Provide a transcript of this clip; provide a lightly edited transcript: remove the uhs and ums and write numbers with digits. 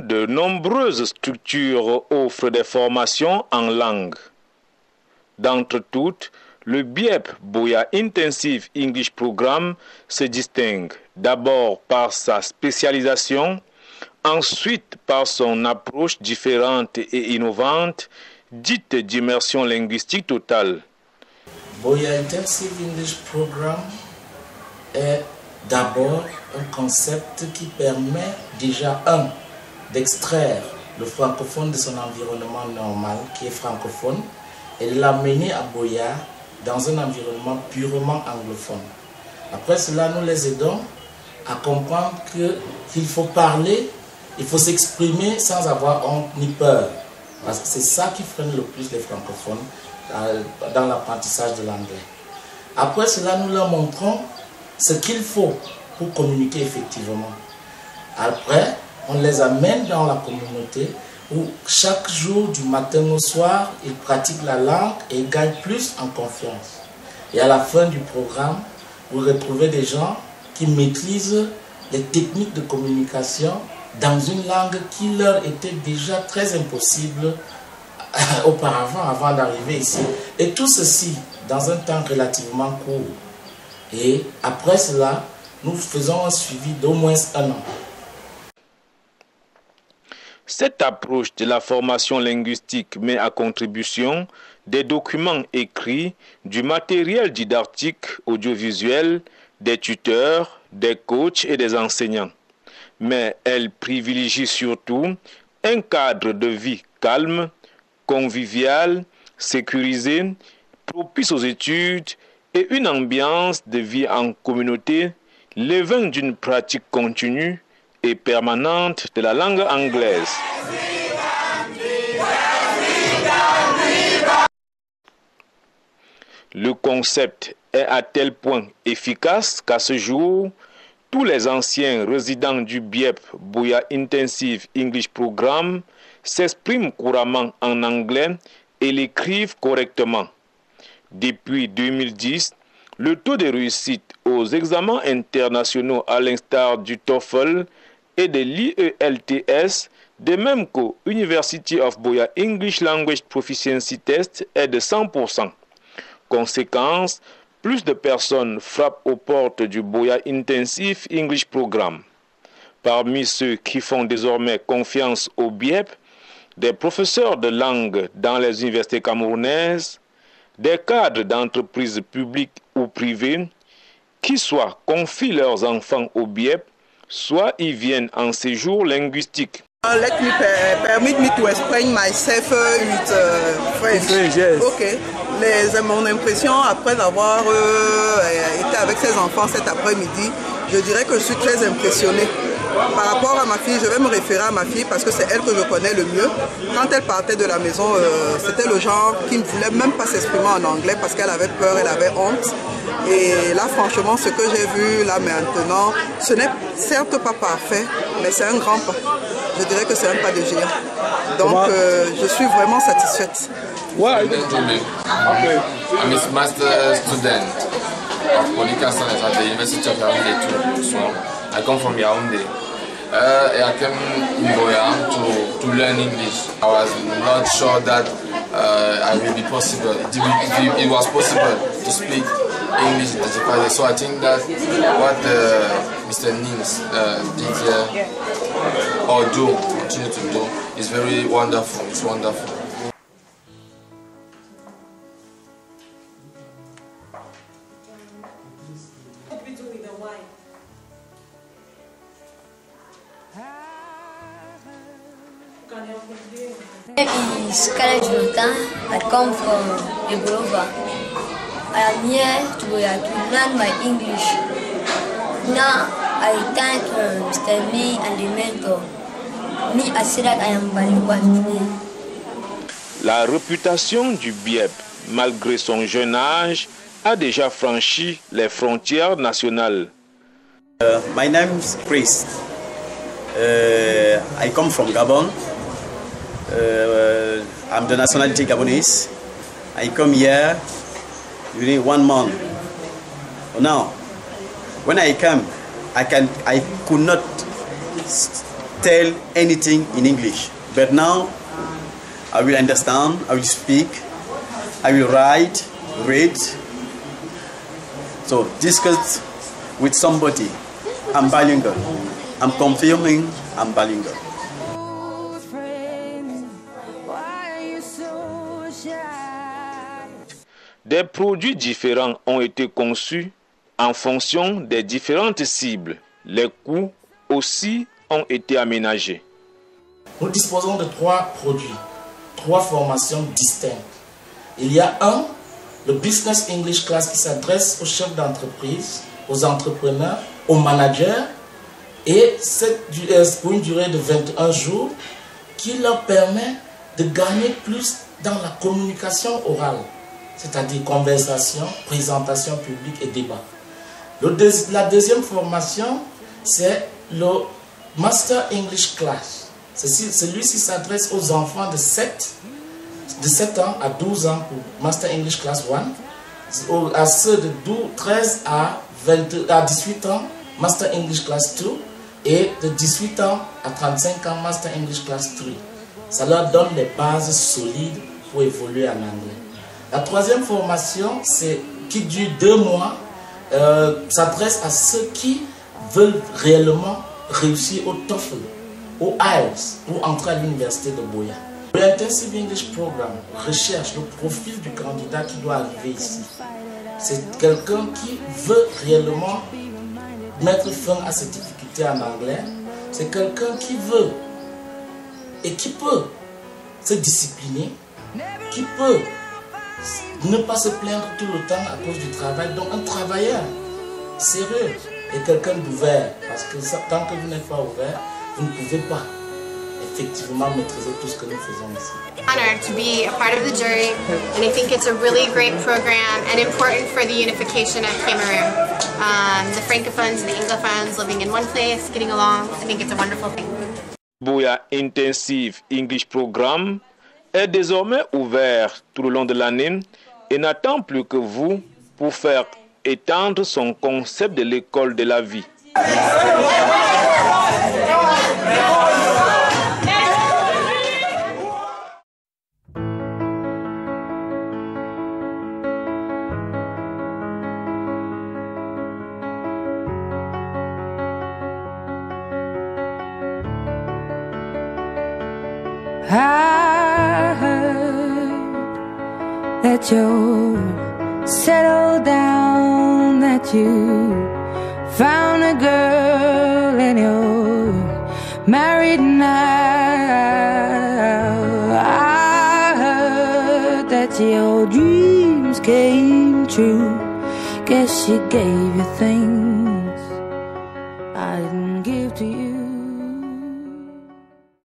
de nombreuses structures offrent des formations en langue. D'entre toutes, le BIEP Buea Intensive English Programme se distingue d'abord par sa spécialisation, ensuite par son approche différente et innovante, dite d'immersion linguistique totale. Buea Intensive English Programme est d'abord un concept qui permet déjà, d'extraire le francophone de son environnement normal, qui est francophone, et de l'amener à Buea dans un environnement purement anglophone. Après cela, nous les aidons à comprendre qu'il faut parler, il faut s'exprimer sans avoir honte ni peur. Parce que c'est ça qui freine le plus les francophones dans l'apprentissage de l'anglais. Après cela, nous leur montrons ce qu'il faut pour communiquer effectivement. Après, on les amène dans la communauté où chaque jour, du matin au soir, ils pratiquent la langue et ils gagnent plus en confiance. Et à la fin du programme, vous retrouvez des gens qui maîtrisent les techniques de communication dans une langue qui leur était déjà très impossible auparavant, avant d'arriver ici. Et tout ceci dans un temps relativement court. Et après cela, nous faisons un suivi d'au moins 1 an. Cette approche de la formation linguistique met à contribution des documents écrits, du matériel didactique audiovisuel, des tuteurs, des coachs et des enseignants. Mais elle privilégie surtout un cadre de vie calme, convivial, sécurisé, propice aux études et une ambiance de vie en communauté, levain d'une pratique continue et permanente de la langue anglaise. Le concept est à tel point efficace qu'à ce jour, tous les anciens résidents du BIEP Buea Intensive English Programme s'expriment couramment en anglais et l'écrivent correctement. Depuis 2010, le taux de réussite aux examens internationaux à l'instar du TOEFL et de l'IELTS, de même qu'au University of Buea English Language Proficiency Test, est de 100%. Conséquence, plus de personnes frappent aux portes du Buea Intensive English Programme. Parmi ceux qui font désormais confiance au BIEP, des professeurs de langue dans les universités camerounaises, des cadres d'entreprises publiques ou privées, qui soit confient leurs enfants au BIEP, soit y viennent en séjour linguistique. Let me permit me to explain myself with French. Yes. Okay. Mon impression après avoir été avec ces enfants cet après-midi, je dirais que je suis très impressionnée. Par rapport à ma fille, je vais me référer à ma fille parce que c'est elle que je connais le mieux. Quand elle partait de la maison, c'était le genre qui ne voulait même pas s'exprimer en anglais parce qu'elle avait peur, elle avait honte. Et là, franchement, ce que j'ai vu là maintenant, ce n'est certes pas parfait, mais c'est un grand pas. Je dirais que c'est un pas de géant. Donc, je suis vraiment satisfaite. Ouais. I'm a master student of political science at the University of Yaoundé. So I come from Yaoundé. I came in Buea to learn English. I was not sure that it will be possible. It was possible to speak English in the so I think that what Mr. Nins did here or continue to do is very wonderful. It's wonderful. My name is Scarlett Jonathan. I come from Ebolova. I am here to learn my English. Now I thank Mr. Lee and the mentor. Me, I say that I am bilingual today. La réputation du BIEP, malgré son jeune âge, a déjà franchi les frontières nationales. My name is Chris. I come from Gabon. I'm the nationality Gabonese. I come here during 1 month. Now, when I came, I could not tell anything in English. But now, I will understand, I will speak, I will write, read. So discuss with somebody. I'm bilingual. I'm confirming I'm bilingual. Des produits différents ont été conçus en fonction des différentes cibles. Les coûts aussi ont été aménagés. Nous disposons de 3 produits, 3 formations distinctes. Il y a le Business English Class qui s'adresse aux chefs d'entreprise, aux entrepreneurs, aux managers, et c'est pour une durée de 21 jours qui leur permet de gagner plus dans la communication orale, c'est-à-dire conversation, présentation publique et débat. La deuxième formation, c'est le Master English Class. Celui-ci s'adresse aux enfants de 7 ans à 12 ans pour Master English Class 1, à ceux de 13 à 18 ans, Master English Class 2, et de 18 ans à 35 ans, Master English Class 3. Ça leur donne les bases solides pour évoluer en anglais. La troisième formation, qui dure 2 mois, s'adresse à ceux qui veulent réellement réussir au TOEFL, au IELTS, pour entrer à l'université de Buea. Intensive English Program recherche le profil du candidat qui doit arriver ici. C'est quelqu'un qui veut réellement mettre fin à ses difficultés en anglais. C'est quelqu'un qui veut et qui peut se discipliner, qui peut ne pas se plaindre tout le temps à cause du travail. Donc un travailleur sérieux et quelqu'un d'ouvert. Parce que tant que vous n'êtes pas ouvert, vous ne pouvez pas effectivement maîtriser tout ce que nous faisons ici. Honored to be a part of the jury, and I think it's a really great program and important for the unification of Cameroon. The francophones and the anglophones living in one place, getting along. I think it's a wonderful thing. Buea Intensive English Program est désormais ouvert tout le long de l'année et n'attend plus que vous pour faire étendre son concept de l'école de la vie. I heard that you're settled down, that you found a girl and you're married now. I heard that your dreams came true. Guess she gave you things